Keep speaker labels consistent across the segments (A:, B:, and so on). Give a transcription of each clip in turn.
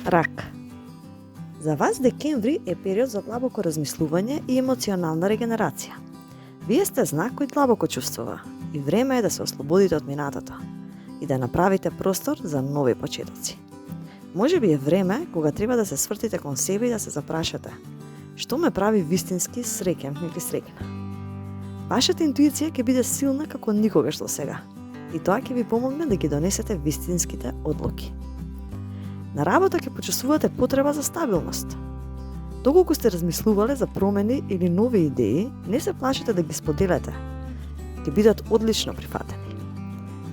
A: Рак. За вас декември е период за длабоко размислување и емоционална регенерација. Вие сте знак кој длабоко чувствува и време е да се ослободите од минатото и да направите простор за нови почетоци. Може би е време кога треба да се свртите кон себе и да се запрашате: што ме прави вистински среќен или среќна? Вашата интуиција ќе биде силна како никогаш досега и тоа ќе ви помогне да ги донесете вистинските одлуки. На работа ќе почувствувате потреба за стабилност. Доколку сте размислувале за промени или нови идеи, не се плашите да ги споделете. Ќе бидат одлично прифатени.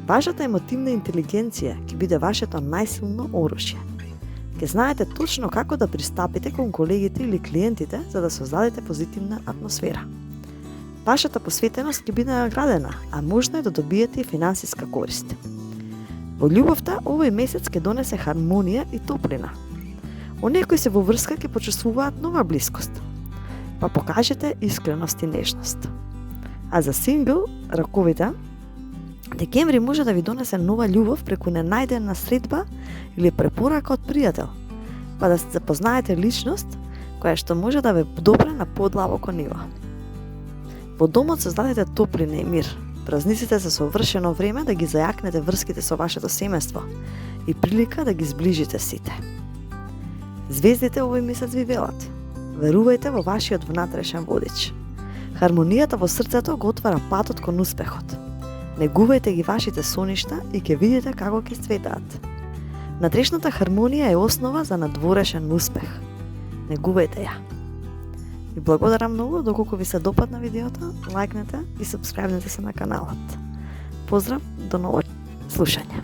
A: Вашата емотивна интелигенција ќе биде вашето најсилно оружје. Ќе знаете точно како да пристапите кон колегите или клиентите за да создадете позитивна атмосфера. Вашата посветеност ќе биде наградена, а можно е да добиете и финансиска корист. Во љубовта овој месец ќе донесе хармонија и топлина. Оние кои се во врска ќе почувствуваат нова блискост. Па покажете искреност и нежност. А за сингл, раковите, декември може да ви донесе нова љубов преку ненајдена средба или препорака од пријател, па да се запознаете личност која што може да ве подобри на подлабоко ниво. Во домот создадете топлина и мир. Празниците се совршено време да ги зајакнете врските со вашето семејство и прилика да ги зближите сите. Звездите овој месец ви велат: верувајте во вашиот внатрешен водич. Хармонијата во срцето го отвара патот кон успехот. Негувајте ги вашите соништа и ќе видите како ќе цветаат. Внатрешната хармонија е основа за надворешен успех. Негувајте ја. Ви благодарам многу, доколку ви се допадна видеото, лајкнете и сабскрајбнете се на каналот. Поздрав, до ново слушање.